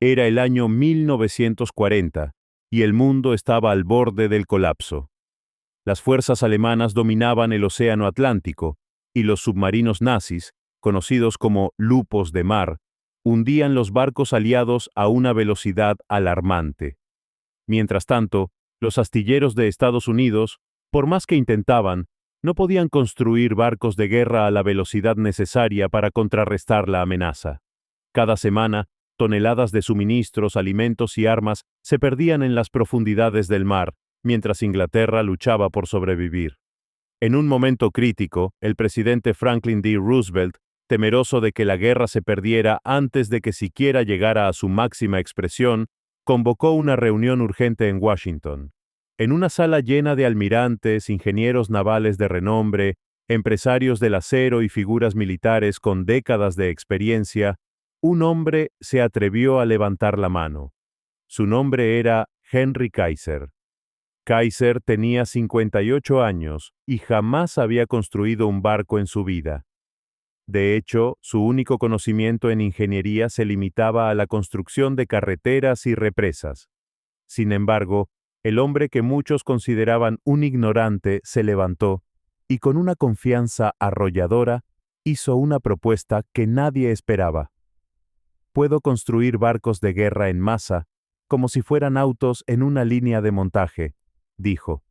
Era el año 1940 y el mundo estaba al borde del colapso. Las fuerzas alemanas dominaban el océano Atlántico y los submarinos nazis, conocidos como lupos de mar, hundían los barcos aliados a una velocidad alarmante. Mientras tanto, los astilleros de Estados Unidos, por más que intentaban, no podían construir barcos de guerra a la velocidad necesaria para contrarrestar la amenaza. Cada semana, toneladas de suministros, alimentos y armas se perdían en las profundidades del mar, mientras Inglaterra luchaba por sobrevivir. En un momento crítico, el presidente Franklin D. Roosevelt, temeroso de que la guerra se perdiera antes de que siquiera llegara a su máxima expresión, convocó una reunión urgente en Washington. En una sala llena de almirantes, ingenieros navales de renombre, empresarios del acero y figuras militares con décadas de experiencia, un hombre se atrevió a levantar la mano. Su nombre era Henry Kaiser. Kaiser tenía 58 años y jamás había construido un barco en su vida. De hecho, su único conocimiento en ingeniería se limitaba a la construcción de carreteras y represas. Sin embargo, el hombre que muchos consideraban un ignorante se levantó y con una confianza arrolladora hizo una propuesta que nadie esperaba. Puedo construir barcos de guerra en masa, como si fueran autos en una línea de montaje, dijo.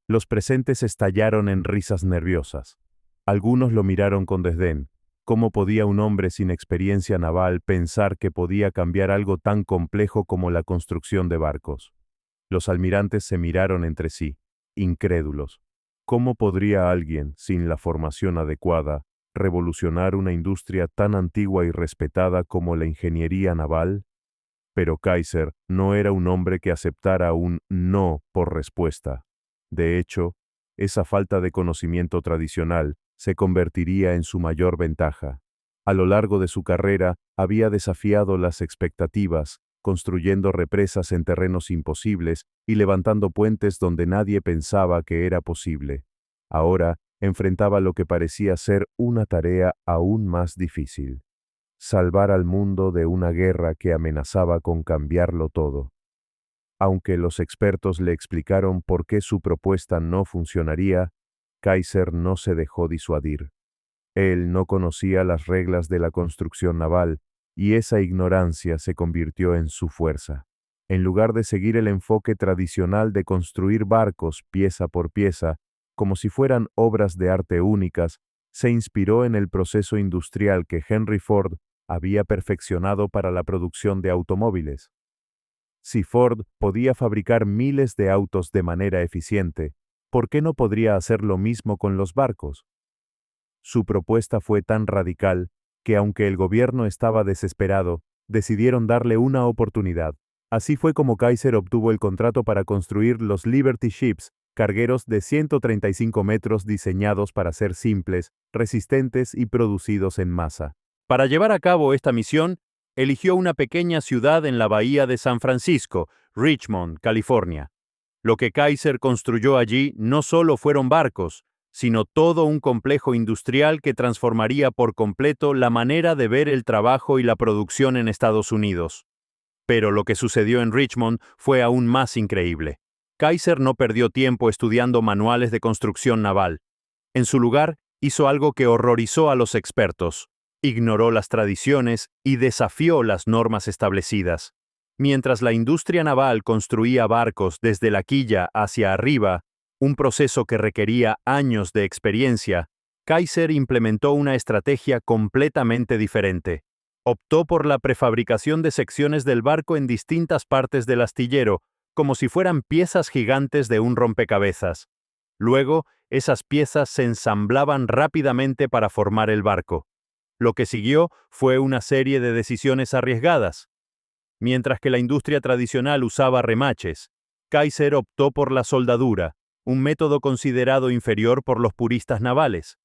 Los presentes estallaron en risas nerviosas. Algunos lo miraron con desdén. ¿Cómo podía un hombre sin experiencia naval pensar que podía cambiar algo tan complejo como la construcción de barcos? Los almirantes se miraron entre sí, incrédulos. ¿Cómo podría alguien, sin la formación adecuada, revolucionar una industria tan antigua y respetada como la ingeniería naval? Pero Kaiser no era un hombre que aceptara un no por respuesta. De hecho, esa falta de conocimiento tradicional se convertiría en su mayor ventaja. A lo largo de su carrera, había desafiado las expectativas, construyendo represas en terrenos imposibles y levantando puentes donde nadie pensaba que era posible. Ahora, enfrentaba lo que parecía ser una tarea aún más difícil: salvar al mundo de una guerra que amenazaba con cambiarlo todo. Aunque los expertos le explicaron por qué su propuesta no funcionaría, Kaiser no se dejó disuadir. Él no conocía las reglas de la construcción naval, y esa ignorancia se convirtió en su fuerza. En lugar de seguir el enfoque tradicional de construir barcos pieza por pieza, como si fueran obras de arte únicas, se inspiró en el proceso industrial que Henry Ford había perfeccionado para la producción de automóviles. Si Ford podía fabricar miles de autos de manera eficiente, ¿por qué no podría hacer lo mismo con los barcos? Su propuesta fue tan radical que, aunque el gobierno estaba desesperado, decidieron darle una oportunidad. Así fue como Kaiser obtuvo el contrato para construir los Liberty Ships, cargueros de 135 metros diseñados para ser simples, resistentes y producidos en masa. Para llevar a cabo esta misión, eligió una pequeña ciudad en la bahía de San Francisco, Richmond, California. Lo que Kaiser construyó allí no solo fueron barcos, sino todo un complejo industrial que transformaría por completo la manera de ver el trabajo y la producción en Estados Unidos. Pero lo que sucedió en Richmond fue aún más increíble. Kaiser no perdió tiempo estudiando manuales de construcción naval. En su lugar, hizo algo que horrorizó a los expertos. Ignoró las tradiciones y desafió las normas establecidas. Mientras la industria naval construía barcos desde la quilla hacia arriba, un proceso que requería años de experiencia, Kaiser implementó una estrategia completamente diferente. Optó por la prefabricación de secciones del barco en distintas partes del astillero, como si fueran piezas gigantes de un rompecabezas. Luego, esas piezas se ensamblaban rápidamente para formar el barco. Lo que siguió fue una serie de decisiones arriesgadas. Mientras que la industria tradicional usaba remaches, Kaiser optó por la soldadura, un método considerado inferior por los puristas navales.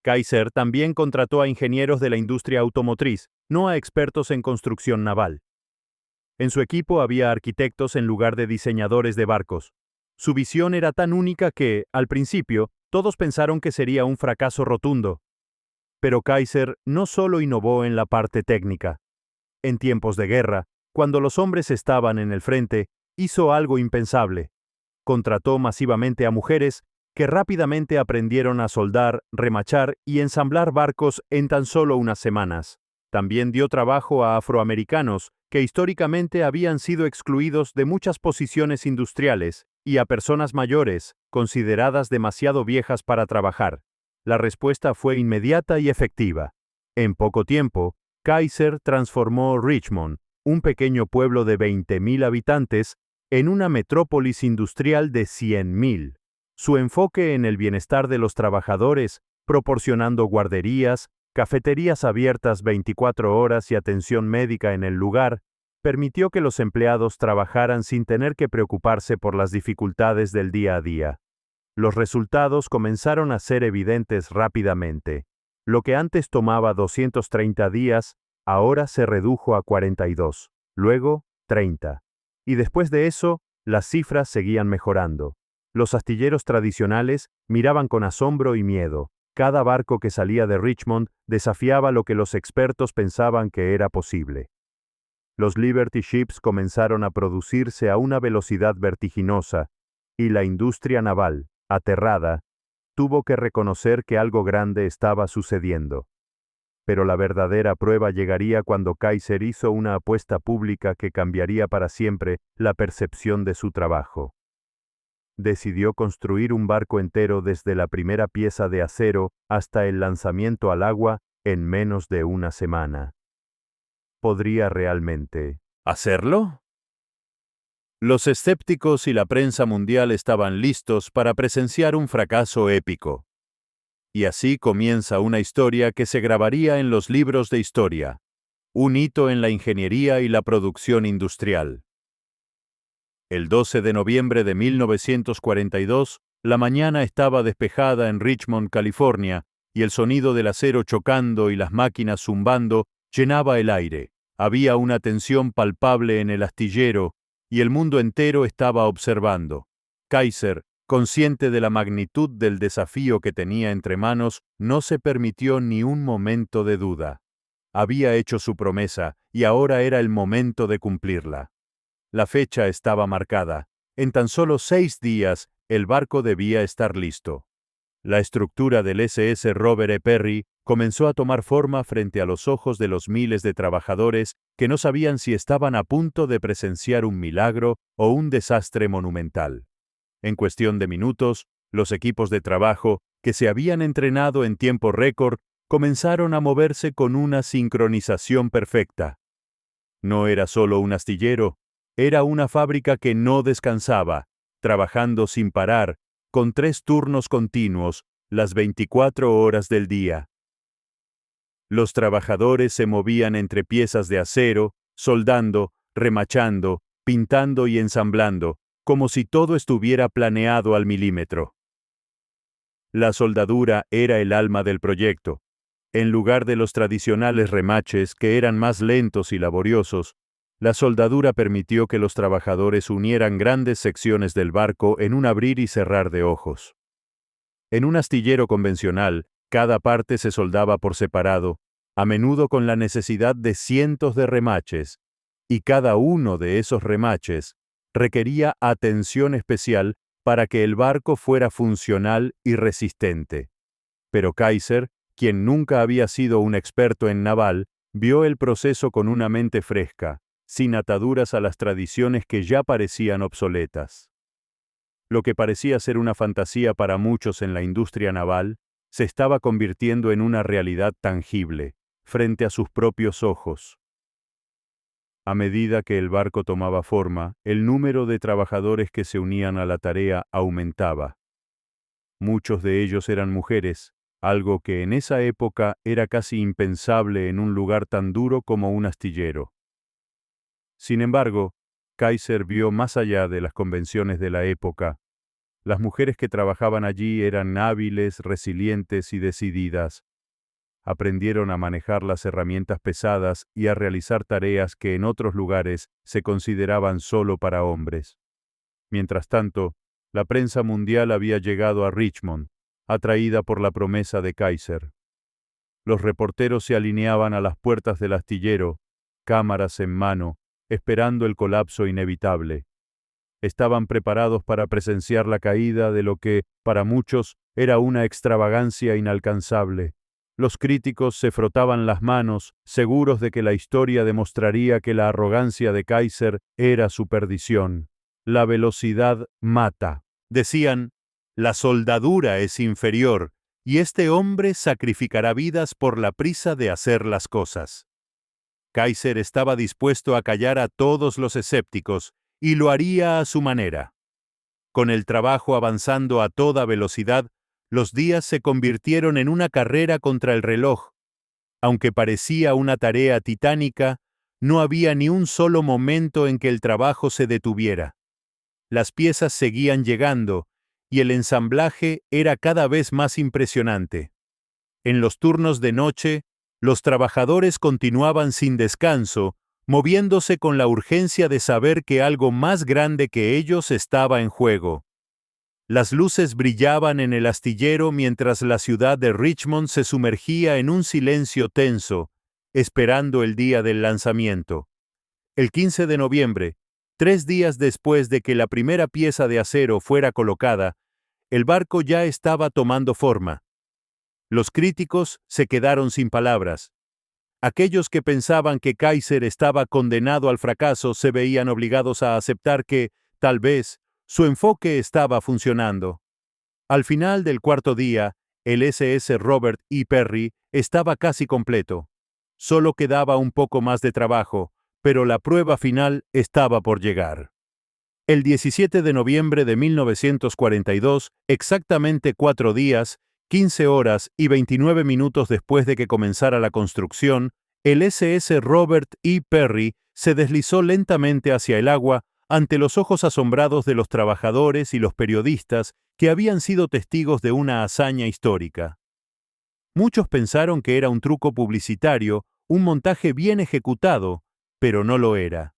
Kaiser también contrató a ingenieros de la industria automotriz, no a expertos en construcción naval. En su equipo había arquitectos en lugar de diseñadores de barcos. Su visión era tan única que, al principio, todos pensaron que sería un fracaso rotundo. Pero Kaiser no solo innovó en la parte técnica. En tiempos de guerra, cuando los hombres estaban en el frente, hizo algo impensable. Contrató masivamente a mujeres que rápidamente aprendieron a soldar, remachar y ensamblar barcos en tan solo unas semanas. También dio trabajo a afroamericanos que históricamente habían sido excluidos de muchas posiciones industriales y a personas mayores, consideradas demasiado viejas para trabajar. La respuesta fue inmediata y efectiva. En poco tiempo, Kaiser transformó Richmond, un pequeño pueblo de 20.000 habitantes, en una metrópolis industrial de 100.000. Su enfoque en el bienestar de los trabajadores, proporcionando guarderías, cafeterías abiertas 24 horas y atención médica en el lugar, permitió que los empleados trabajaran sin tener que preocuparse por las dificultades del día a día. Los resultados comenzaron a ser evidentes rápidamente. Lo que antes tomaba 230 días, ahora se redujo a 42, luego 30. Y después de eso, las cifras seguían mejorando. Los astilleros tradicionales miraban con asombro y miedo. Cada barco que salía de Richmond desafiaba lo que los expertos pensaban que era posible. Los Liberty Ships comenzaron a producirse a una velocidad vertiginosa, y la industria naval, aterrada, tuvo que reconocer que algo grande estaba sucediendo. Pero la verdadera prueba llegaría cuando Kaiser hizo una apuesta pública que cambiaría para siempre la percepción de su trabajo. Decidió construir un barco entero desde la primera pieza de acero hasta el lanzamiento al agua en menos de una semana. ¿Podría realmente hacerlo? Los escépticos y la prensa mundial estaban listos para presenciar un fracaso épico. Y así comienza una historia que se grabaría en los libros de historia, un hito en la ingeniería y la producción industrial. El 12 de noviembre de 1942, la mañana estaba despejada en Richmond, California, y el sonido del acero chocando y las máquinas zumbando llenaba el aire. Había una tensión palpable en el astillero, y el mundo entero estaba observando. Kaiser, consciente de la magnitud del desafío que tenía entre manos, no se permitió ni un momento de duda. Había hecho su promesa, y ahora era el momento de cumplirla. La fecha estaba marcada. En tan solo 6 días, el barco debía estar listo. La estructura del SS Robert E. Perry comenzó a tomar forma frente a los ojos de los miles de trabajadores que no sabían si estaban a punto de presenciar un milagro o un desastre monumental. En cuestión de minutos, los equipos de trabajo, que se habían entrenado en tiempo récord, comenzaron a moverse con una sincronización perfecta. No era solo un astillero, era una fábrica que no descansaba, trabajando sin parar, con 3 turnos continuos, las 24 horas del día. Los trabajadores se movían entre piezas de acero, soldando, remachando, pintando y ensamblando, como si todo estuviera planeado al milímetro. La soldadura era el alma del proyecto. En lugar de los tradicionales remaches, que eran más lentos y laboriosos, la soldadura permitió que los trabajadores unieran grandes secciones del barco en un abrir y cerrar de ojos. En un astillero convencional, cada parte se soldaba por separado, a menudo con la necesidad de cientos de remaches, y cada uno de esos remaches requería atención especial para que el barco fuera funcional y resistente. Pero Kaiser, quien nunca había sido un experto en naval, vio el proceso con una mente fresca, sin ataduras a las tradiciones que ya parecían obsoletas. Lo que parecía ser una fantasía para muchos en la industria naval, se estaba convirtiendo en una realidad tangible, frente a sus propios ojos. A medida que el barco tomaba forma, el número de trabajadores que se unían a la tarea aumentaba. Muchos de ellos eran mujeres, algo que en esa época era casi impensable en un lugar tan duro como un astillero. Sin embargo, Kaiser vio más allá de las convenciones de la época. Las mujeres que trabajaban allí eran hábiles, resilientes y decididas. Aprendieron a manejar las herramientas pesadas y a realizar tareas que en otros lugares se consideraban solo para hombres. Mientras tanto, la prensa mundial había llegado a Richmond, atraída por la promesa de Kaiser. Los reporteros se alineaban a las puertas del astillero, cámaras en mano, esperando el colapso inevitable. Estaban preparados para presenciar la caída de lo que, para muchos, era una extravagancia inalcanzable. Los críticos se frotaban las manos, seguros de que la historia demostraría que la arrogancia de Kaiser era su perdición. La velocidad mata. Decían, la soldadura es inferior, y este hombre sacrificará vidas por la prisa de hacer las cosas. Kaiser estaba dispuesto a callar a todos los escépticos, y lo haría a su manera. Con el trabajo avanzando a toda velocidad, los días se convirtieron en una carrera contra el reloj. Aunque parecía una tarea titánica, no había ni un solo momento en que el trabajo se detuviera. Las piezas seguían llegando, y el ensamblaje era cada vez más impresionante. En los turnos de noche, los trabajadores continuaban sin descanso, moviéndose con la urgencia de saber que algo más grande que ellos estaba en juego. Las luces brillaban en el astillero mientras la ciudad de Richmond se sumergía en un silencio tenso, esperando el día del lanzamiento. El 15 de noviembre, 3 días después de que la primera pieza de acero fuera colocada, el barco ya estaba tomando forma. Los críticos se quedaron sin palabras. Aquellos que pensaban que Kaiser estaba condenado al fracaso se veían obligados a aceptar que, tal vez, su enfoque estaba funcionando. Al final del cuarto día, el SS Robert E. Peary estaba casi completo. Solo quedaba un poco más de trabajo, pero la prueba final estaba por llegar. El 17 de noviembre de 1942, exactamente 4 días, 15 horas y 29 minutos después de que comenzara la construcción, el SS Robert E. Peary se deslizó lentamente hacia el agua ante los ojos asombrados de los trabajadores y los periodistas que habían sido testigos de una hazaña histórica. Muchos pensaron que era un truco publicitario, un montaje bien ejecutado, pero no lo era.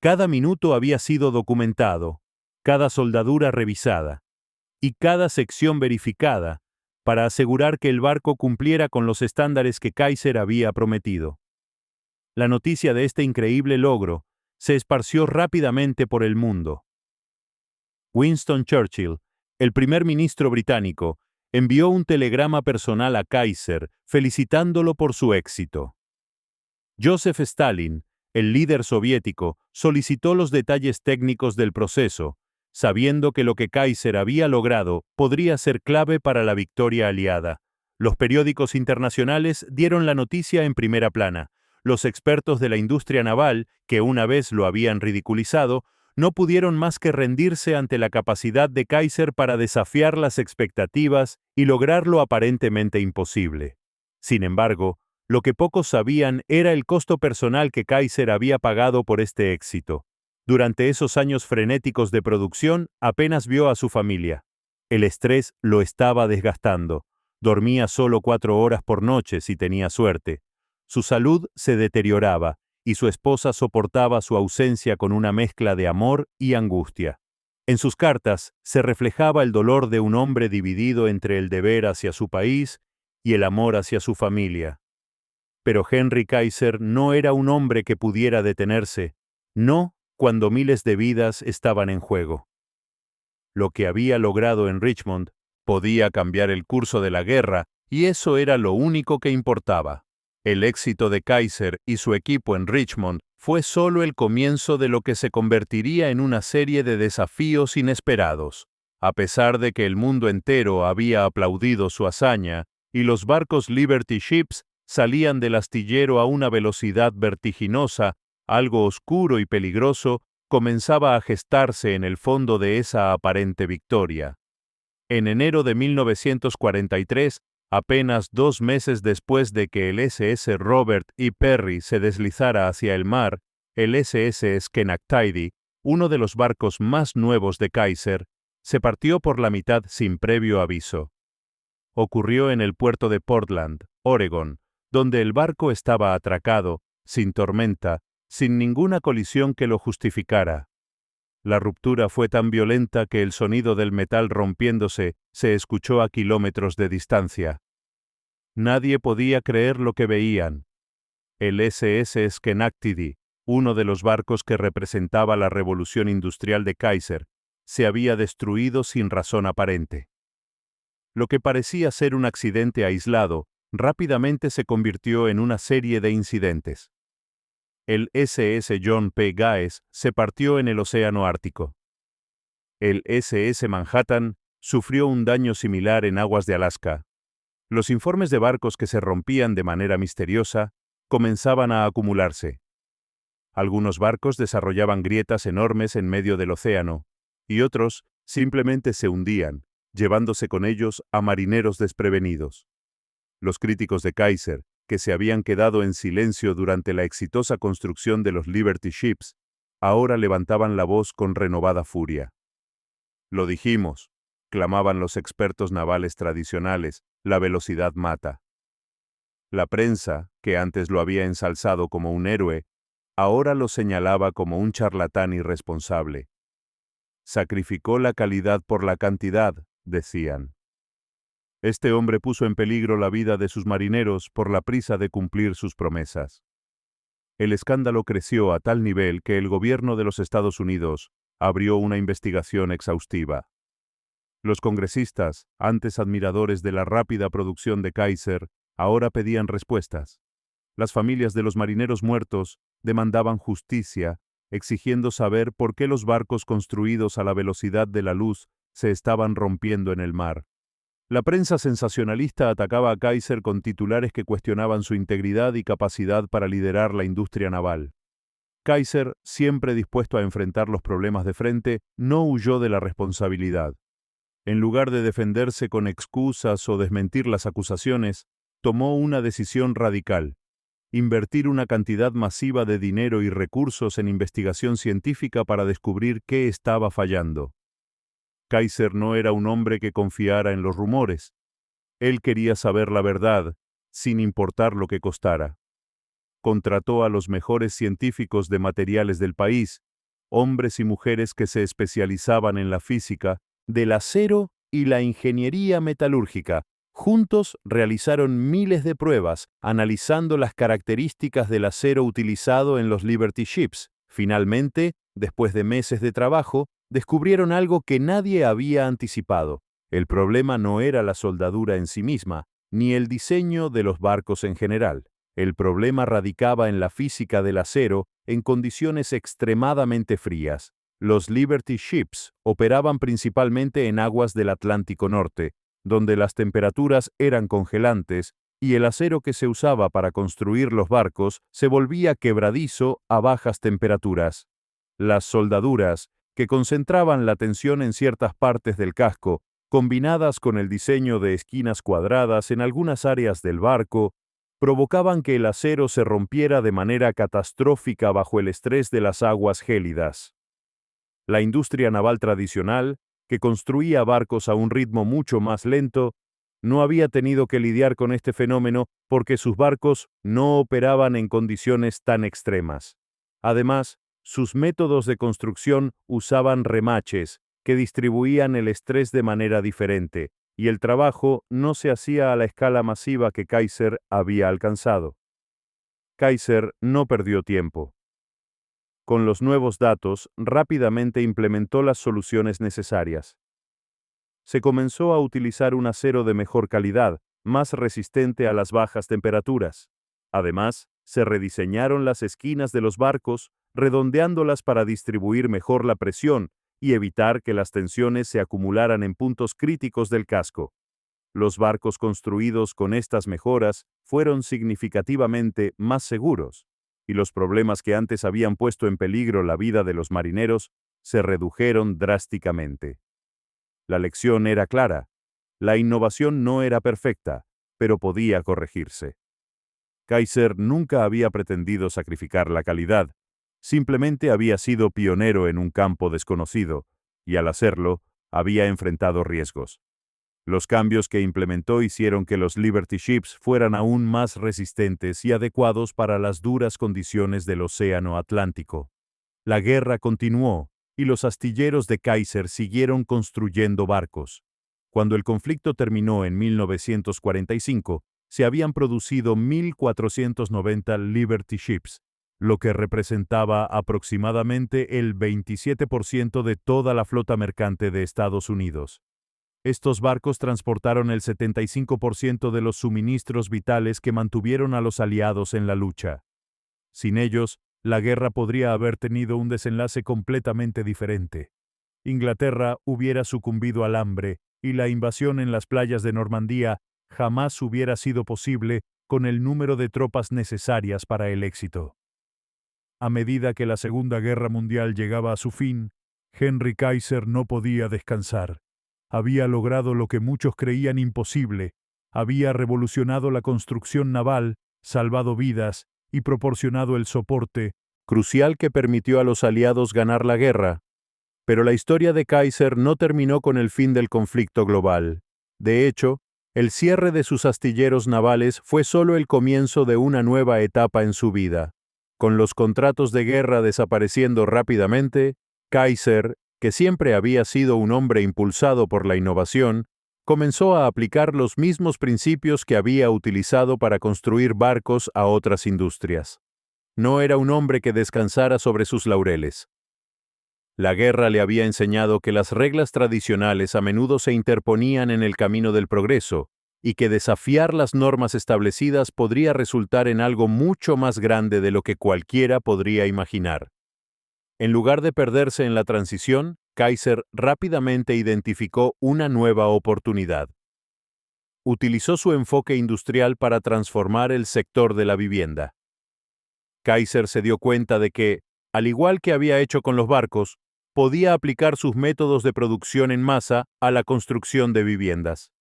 Cada minuto había sido documentado, cada soldadura revisada y cada sección verificada para asegurar que el barco cumpliera con los estándares que Kaiser había prometido. La noticia de este increíble logro se esparció rápidamente por el mundo. Winston Churchill, el primer ministro británico, envió un telegrama personal a Kaiser felicitándolo por su éxito. Joseph Stalin, el líder soviético, solicitó los detalles técnicos del proceso, sabiendo que lo que Kaiser había logrado podría ser clave para la victoria aliada. Los periódicos internacionales dieron la noticia en primera plana. Los expertos de la industria naval, que una vez lo habían ridiculizado, no pudieron más que rendirse ante la capacidad de Kaiser para desafiar las expectativas y lograr lo aparentemente imposible. Sin embargo, lo que pocos sabían era el costo personal que Kaiser había pagado por este éxito. Durante esos años frenéticos de producción, apenas vio a su familia. El estrés lo estaba desgastando. Dormía solo 4 horas por noche si tenía suerte. Su salud se deterioraba, y su esposa soportaba su ausencia con una mezcla de amor y angustia. En sus cartas se reflejaba el dolor de un hombre dividido entre el deber hacia su país y el amor hacia su familia. Pero Henry Kaiser no era un hombre que pudiera detenerse, no cuando miles de vidas estaban en juego. Lo que había logrado en Richmond podía cambiar el curso de la guerra, y eso era lo único que importaba. El éxito de Kaiser y su equipo en Richmond fue solo el comienzo de lo que se convertiría en una serie de desafíos inesperados. A pesar de que el mundo entero había aplaudido su hazaña y los barcos Liberty Ships salían del astillero a una velocidad vertiginosa, algo oscuro y peligroso comenzaba a gestarse en el fondo de esa aparente victoria. En enero de 1943, apenas 2 meses después de que el SS Robert E. Peary se deslizara hacia el mar, el SS Schenectady, uno de los barcos más nuevos de Kaiser, se partió por la mitad sin previo aviso. Ocurrió en el puerto de Portland, Oregón, donde el barco estaba atracado, sin tormenta, sin ninguna colisión que lo justificara. La ruptura fue tan violenta que el sonido del metal rompiéndose se escuchó a kilómetros de distancia. Nadie podía creer lo que veían. El SS Schenectady, uno de los barcos que representaba la revolución industrial de Kaiser, se había destruido sin razón aparente. Lo que parecía ser un accidente aislado, rápidamente se convirtió en una serie de incidentes. El SS John P. Gates se partió en el Océano Ártico. El SS Manhattan sufrió un daño similar en aguas de Alaska. Los informes de barcos que se rompían de manera misteriosa comenzaban a acumularse. Algunos barcos desarrollaban grietas enormes en medio del océano, y otros simplemente se hundían, llevándose con ellos a marineros desprevenidos. Los críticos de Kaiser, que se habían quedado en silencio durante la exitosa construcción de los Liberty Ships, ahora levantaban la voz con renovada furia. «Lo dijimos», clamaban los expertos navales tradicionales, «la velocidad mata». La prensa, que antes lo había ensalzado como un héroe, ahora lo señalaba como un charlatán irresponsable. «Sacrificó la calidad por la cantidad», decían. Este hombre puso en peligro la vida de sus marineros por la prisa de cumplir sus promesas. El escándalo creció a tal nivel que el gobierno de los Estados Unidos abrió una investigación exhaustiva. Los congresistas, antes admiradores de la rápida producción de Kaiser, ahora pedían respuestas. Las familias de los marineros muertos demandaban justicia, exigiendo saber por qué los barcos construidos a la velocidad de la luz se estaban rompiendo en el mar. La prensa sensacionalista atacaba a Kaiser con titulares que cuestionaban su integridad y capacidad para liderar la industria naval. Kaiser, siempre dispuesto a enfrentar los problemas de frente, no huyó de la responsabilidad. En lugar de defenderse con excusas o desmentir las acusaciones, tomó una decisión radical: invertir una cantidad masiva de dinero y recursos en investigación científica para descubrir qué estaba fallando. Kaiser no era un hombre que confiara en los rumores. Él quería saber la verdad, sin importar lo que costara. Contrató a los mejores científicos de materiales del país, hombres y mujeres que se especializaban en la física, del acero y la ingeniería metalúrgica. Juntos realizaron miles de pruebas, analizando las características del acero utilizado en los Liberty Ships. Finalmente, después de meses de trabajo, descubrieron algo que nadie había anticipado. El problema no era la soldadura en sí misma, ni el diseño de los barcos en general. El problema radicaba en la física del acero en condiciones extremadamente frías. Los Liberty Ships operaban principalmente en aguas del Atlántico Norte, donde las temperaturas eran congelantes y el acero que se usaba para construir los barcos se volvía quebradizo a bajas temperaturas. Las soldaduras, que concentraban la tensión en ciertas partes del casco, combinadas con el diseño de esquinas cuadradas en algunas áreas del barco, provocaban que el acero se rompiera de manera catastrófica bajo el estrés de las aguas gélidas. La industria naval tradicional, que construía barcos a un ritmo mucho más lento, no había tenido que lidiar con este fenómeno porque sus barcos no operaban en condiciones tan extremas. Además, sus métodos de construcción usaban remaches que distribuían el estrés de manera diferente, y el trabajo no se hacía a la escala masiva que Kaiser había alcanzado. Kaiser no perdió tiempo. Con los nuevos datos, rápidamente implementó las soluciones necesarias. Se comenzó a utilizar un acero de mejor calidad, más resistente a las bajas temperaturas. Además, se rediseñaron las esquinas de los barcos, redondeándolas para distribuir mejor la presión y evitar que las tensiones se acumularan en puntos críticos del casco. Los barcos construidos con estas mejoras fueron significativamente más seguros, y los problemas que antes habían puesto en peligro la vida de los marineros se redujeron drásticamente. La lección era clara: la innovación no era perfecta, pero podía corregirse. Kaiser nunca había pretendido sacrificar la calidad, simplemente había sido pionero en un campo desconocido, y al hacerlo, había enfrentado riesgos. Los cambios que implementó hicieron que los Liberty Ships fueran aún más resistentes y adecuados para las duras condiciones del Océano Atlántico. La guerra continuó, y los astilleros de Kaiser siguieron construyendo barcos. Cuando el conflicto terminó en 1945, se habían producido 1.490 Liberty Ships, lo que representaba aproximadamente el 27% de toda la flota mercante de Estados Unidos. Estos barcos transportaron el 75% de los suministros vitales que mantuvieron a los aliados en la lucha. Sin ellos, la guerra podría haber tenido un desenlace completamente diferente. Inglaterra hubiera sucumbido al hambre y la invasión en las playas de Normandía jamás hubiera sido posible con el número de tropas necesarias para el éxito. A medida que la Segunda Guerra Mundial llegaba a su fin, Henry Kaiser no podía descansar. Había logrado lo que muchos creían imposible, había revolucionado la construcción naval, salvado vidas y proporcionado el soporte crucial que permitió a los aliados ganar la guerra. Pero la historia de Kaiser no terminó con el fin del conflicto global. De hecho, el cierre de sus astilleros navales fue solo el comienzo de una nueva etapa en su vida. Con los contratos de guerra desapareciendo rápidamente, Kaiser, que siempre había sido un hombre impulsado por la innovación, comenzó a aplicar los mismos principios que había utilizado para construir barcos a otras industrias. No era un hombre que descansara sobre sus laureles. La guerra le había enseñado que las reglas tradicionales a menudo se interponían en el camino del progreso, y que desafiar las normas establecidas podría resultar en algo mucho más grande de lo que cualquiera podría imaginar. En lugar de perderse en la transición, Kaiser rápidamente identificó una nueva oportunidad. Utilizó su enfoque industrial para transformar el sector de la vivienda. Kaiser se dio cuenta de que, al igual que había hecho con los barcos, podía aplicar sus métodos de producción en masa a la construcción de viviendas.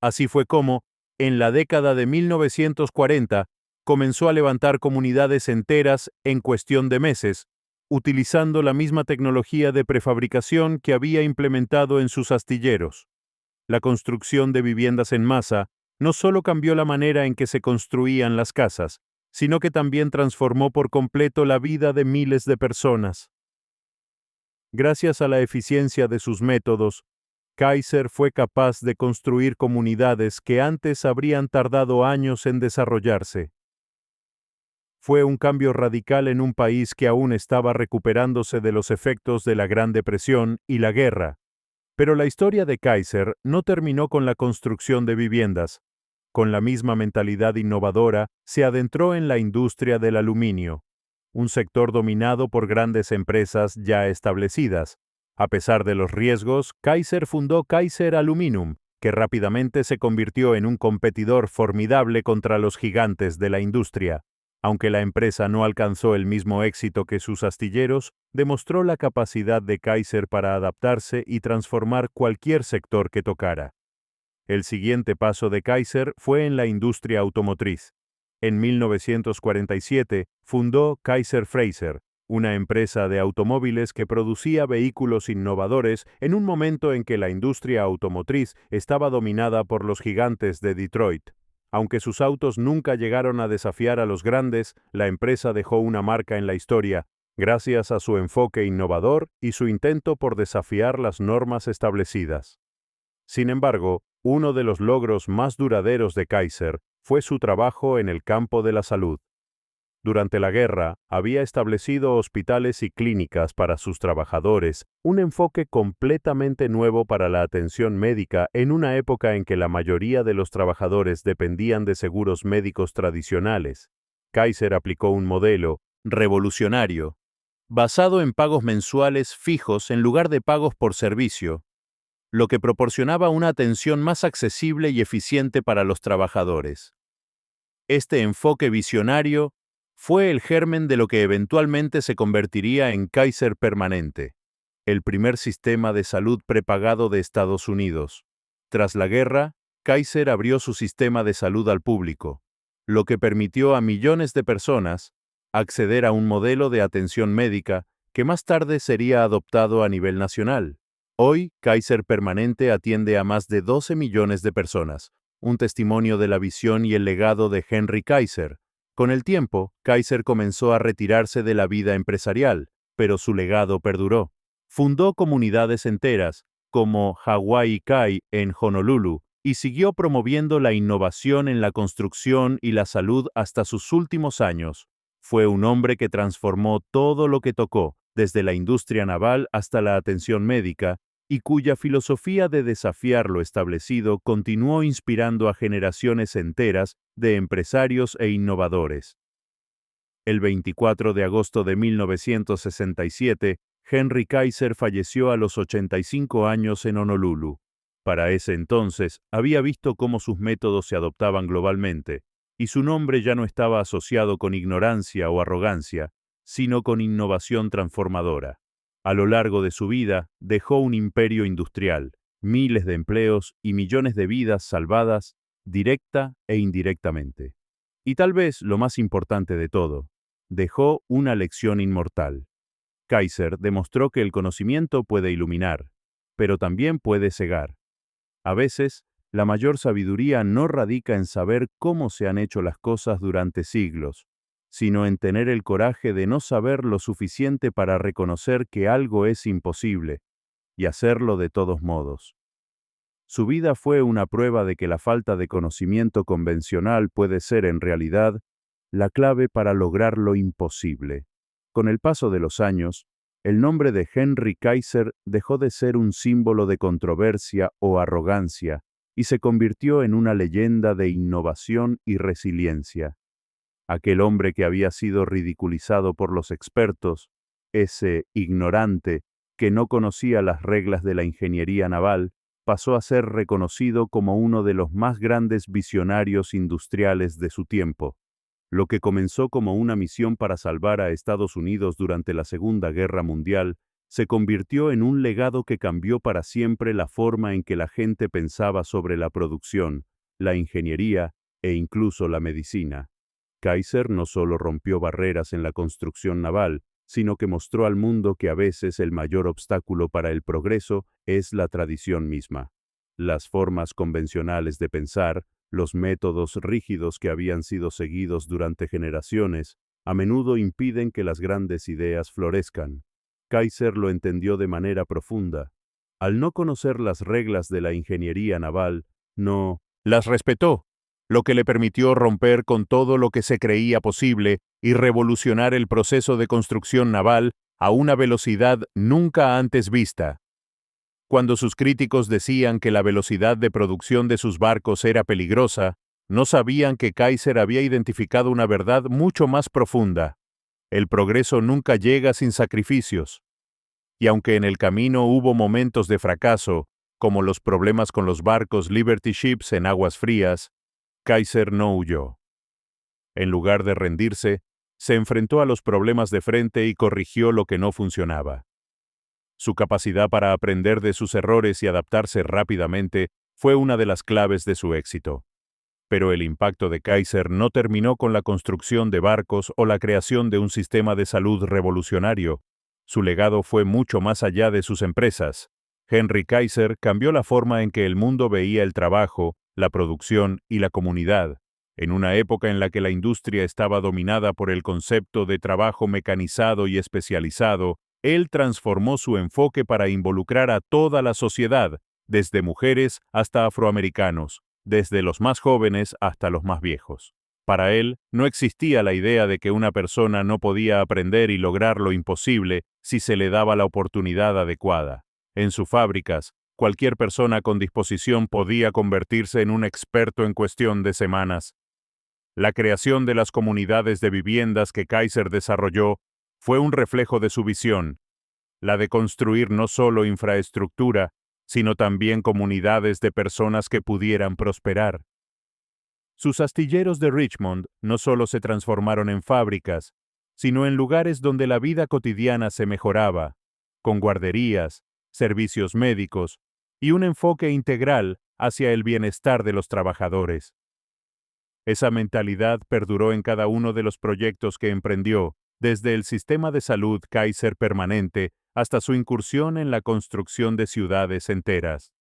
Así fue como, en la década de 1940, comenzó a levantar comunidades enteras en cuestión de meses, utilizando la misma tecnología de prefabricación que había implementado en sus astilleros. La construcción de viviendas en masa no solo cambió la manera en que se construían las casas, sino que también transformó por completo la vida de miles de personas. Gracias a la eficiencia de sus métodos, Kaiser fue capaz de construir comunidades que antes habrían tardado años en desarrollarse. Fue un cambio radical en un país que aún estaba recuperándose de los efectos de la Gran Depresión y la guerra. Pero la historia de Kaiser no terminó con la construcción de viviendas. Con la misma mentalidad innovadora, se adentró en la industria del aluminio, un sector dominado por grandes empresas ya establecidas. A pesar de los riesgos, Kaiser fundó Kaiser Aluminum, que rápidamente se convirtió en un competidor formidable contra los gigantes de la industria. Aunque la empresa no alcanzó el mismo éxito que sus astilleros, demostró la capacidad de Kaiser para adaptarse y transformar cualquier sector que tocara. El siguiente paso de Kaiser fue en la industria automotriz. En 1947 fundó Kaiser Frazer, una empresa de automóviles que producía vehículos innovadores en un momento en que la industria automotriz estaba dominada por los gigantes de Detroit. Aunque sus autos nunca llegaron a desafiar a los grandes, la empresa dejó una marca en la historia, gracias a su enfoque innovador y su intento por desafiar las normas establecidas. Sin embargo, uno de los logros más duraderos de Kaiser fue su trabajo en el campo de la salud. Durante la guerra, había establecido hospitales y clínicas para sus trabajadores, un enfoque completamente nuevo para la atención médica en una época en que la mayoría de los trabajadores dependían de seguros médicos tradicionales. Kaiser aplicó un modelo revolucionario, basado en pagos mensuales fijos en lugar de pagos por servicio, lo que proporcionaba una atención más accesible y eficiente para los trabajadores. Este enfoque visionario fue el germen de lo que eventualmente se convertiría en Kaiser Permanente, el primer sistema de salud prepagado de Estados Unidos. Tras la guerra, Kaiser abrió su sistema de salud al público, lo que permitió a millones de personas acceder a un modelo de atención médica que más tarde sería adoptado a nivel nacional. Hoy, Kaiser Permanente atiende a más de 12 millones de personas, un testimonio de la visión y el legado de Henry Kaiser. Con el tiempo, Kaiser comenzó a retirarse de la vida empresarial, pero su legado perduró. Fundó comunidades enteras, como Hawaii Kai en Honolulu y siguió promoviendo la innovación en la construcción y la salud hasta sus últimos años. Fue un hombre que transformó todo lo que tocó, desde la industria naval hasta la atención médica, y cuya filosofía de desafiar lo establecido continuó inspirando a generaciones enteras de empresarios e innovadores. El 24 de agosto de 1967, Henry Kaiser falleció a los 85 años en Honolulu. Para ese entonces, había visto cómo sus métodos se adoptaban globalmente, y su nombre ya no estaba asociado con ignorancia o arrogancia, sino con innovación transformadora. A lo largo de su vida, dejó un imperio industrial, miles de empleos y millones de vidas salvadas, directa e indirectamente. Y tal vez lo más importante de todo, dejó una lección inmortal. Kaiser demostró que el conocimiento puede iluminar, pero también puede cegar. A veces, la mayor sabiduría no radica en saber cómo se han hecho las cosas durante siglos, sino en tener el coraje de no saber lo suficiente para reconocer que algo es imposible y hacerlo de todos modos. Su vida fue una prueba de que la falta de conocimiento convencional puede ser, en realidad, la clave para lograr lo imposible. Con el paso de los años, el nombre de Henry Kaiser dejó de ser un símbolo de controversia o arrogancia y se convirtió en una leyenda de innovación y resiliencia. Aquel hombre que había sido ridiculizado por los expertos, ese ignorante que no conocía las reglas de la ingeniería naval, pasó a ser reconocido como uno de los más grandes visionarios industriales de su tiempo. Lo que comenzó como una misión para salvar a Estados Unidos durante la Segunda Guerra Mundial, se convirtió en un legado que cambió para siempre la forma en que la gente pensaba sobre la producción, la ingeniería e incluso la medicina. Kaiser no solo rompió barreras en la construcción naval, sino que mostró al mundo que a veces el mayor obstáculo para el progreso es la tradición misma. Las formas convencionales de pensar, los métodos rígidos que habían sido seguidos durante generaciones, a menudo impiden que las grandes ideas florezcan. Kaiser lo entendió de manera profunda. Al no conocer las reglas de la ingeniería naval, no las respetó, lo que le permitió romper con todo lo que se creía posible y revolucionar el proceso de construcción naval a una velocidad nunca antes vista. Cuando sus críticos decían que la velocidad de producción de sus barcos era peligrosa, no sabían que Kaiser había identificado una verdad mucho más profunda. El progreso nunca llega sin sacrificios. Y aunque en el camino hubo momentos de fracaso, como los problemas con los barcos Liberty Ships en aguas frías, Kaiser no huyó. En lugar de rendirse, se enfrentó a los problemas de frente y corrigió lo que no funcionaba. Su capacidad para aprender de sus errores y adaptarse rápidamente fue una de las claves de su éxito. Pero el impacto de Kaiser no terminó con la construcción de barcos o la creación de un sistema de salud revolucionario. Su legado fue mucho más allá de sus empresas. Henry Kaiser cambió la forma en que el mundo veía el trabajo, la producción y la comunidad. En una época en la que la industria estaba dominada por el concepto de trabajo mecanizado y especializado, él transformó su enfoque para involucrar a toda la sociedad, desde mujeres hasta afroamericanos, desde los más jóvenes hasta los más viejos. Para él, no existía la idea de que una persona no podía aprender y lograr lo imposible si se le daba la oportunidad adecuada. En sus fábricas, cualquier persona con disposición podía convertirse en un experto en cuestión de semanas. La creación de las comunidades de viviendas que Kaiser desarrolló fue un reflejo de su visión, la de construir no solo infraestructura, sino también comunidades de personas que pudieran prosperar. Sus astilleros de Richmond no solo se transformaron en fábricas, sino en lugares donde la vida cotidiana se mejoraba, con guarderías, servicios médicos y un enfoque integral hacia el bienestar de los trabajadores. Esa mentalidad perduró en cada uno de los proyectos que emprendió, desde el sistema de salud Kaiser permanente hasta su incursión en la construcción de ciudades enteras.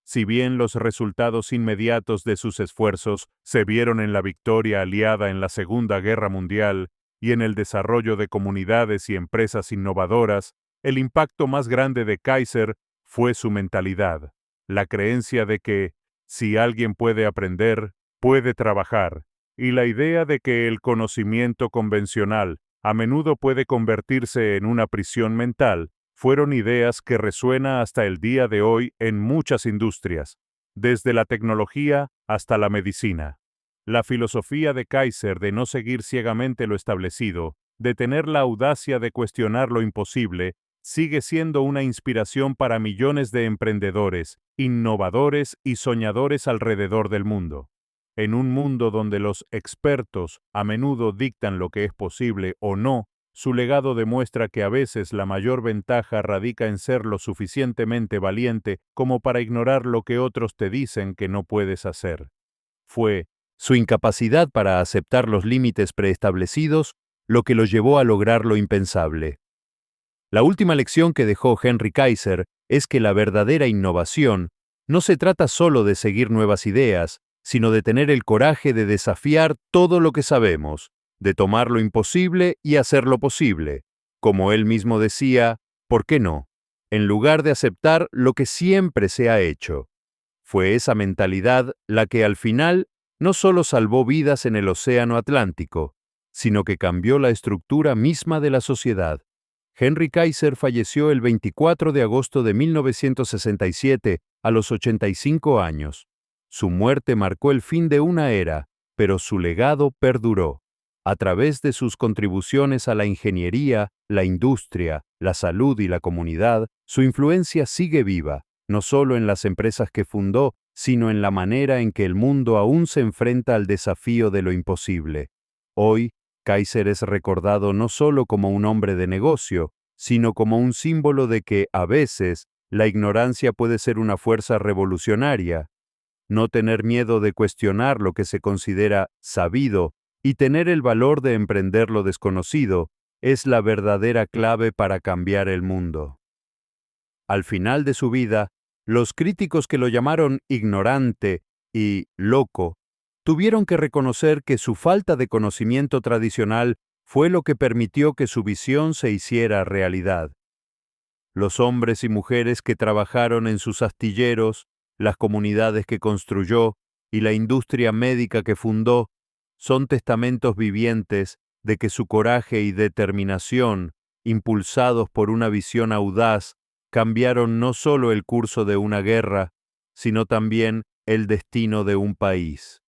Si bien los resultados inmediatos de sus esfuerzos se vieron en la victoria aliada en la Segunda Guerra Mundial y en el desarrollo de comunidades y empresas innovadoras, el impacto más grande de Kaiser fue su mentalidad, la creencia de que, Si alguien puede aprender, puede trabajar, y la idea de que el conocimiento convencional a menudo puede convertirse en una prisión mental, fueron ideas que resuenan hasta el día de hoy en muchas industrias, desde la tecnología hasta la medicina. La filosofía de Kaiser de no seguir ciegamente lo establecido, de tener la audacia de cuestionar lo imposible, sigue siendo una inspiración para millones de emprendedores, innovadores y soñadores alrededor del mundo. En un mundo donde los expertos a menudo dictan lo que es posible o no, su legado demuestra que a veces la mayor ventaja radica en ser lo suficientemente valiente como para ignorar lo que otros te dicen que no puedes hacer. Fue su incapacidad para aceptar los límites preestablecidos lo que lo llevó a lograr lo impensable. La última lección que dejó Henry Kaiser es que la verdadera innovación no se trata solo de seguir nuevas ideas, sino de tener el coraje de desafiar todo lo que sabemos, de tomar lo imposible y hacerlo posible. Como él mismo decía, ¿por qué no? En lugar de aceptar lo que siempre se ha hecho. Fue esa mentalidad la que al final no solo salvó vidas en el Océano Atlántico, sino que cambió la estructura misma de la sociedad. Henry Kaiser falleció el 24 de agosto de 1967 a los 85 años. Su muerte marcó el fin de una era, pero su legado perduró. A través de sus contribuciones a la ingeniería, la industria, la salud y la comunidad, su influencia sigue viva, no solo en las empresas que fundó, sino en la manera en que el mundo aún se enfrenta al desafío de lo imposible. Hoy, Kaiser es recordado no solo como un hombre de negocio, sino como un símbolo de que, a veces, la ignorancia puede ser una fuerza revolucionaria. No tener miedo de cuestionar lo que se considera sabido y tener el valor de emprender lo desconocido es la verdadera clave para cambiar el mundo. Al final de su vida, los críticos que lo llamaron ignorante y loco tuvieron que reconocer que su falta de conocimiento tradicional fue lo que permitió que su visión se hiciera realidad. Los hombres y mujeres que trabajaron en sus astilleros, las comunidades que construyó y la industria médica que fundó son testamentos vivientes de que su coraje y determinación, impulsados por una visión audaz, cambiaron no solo el curso de una guerra, sino también el destino de un país.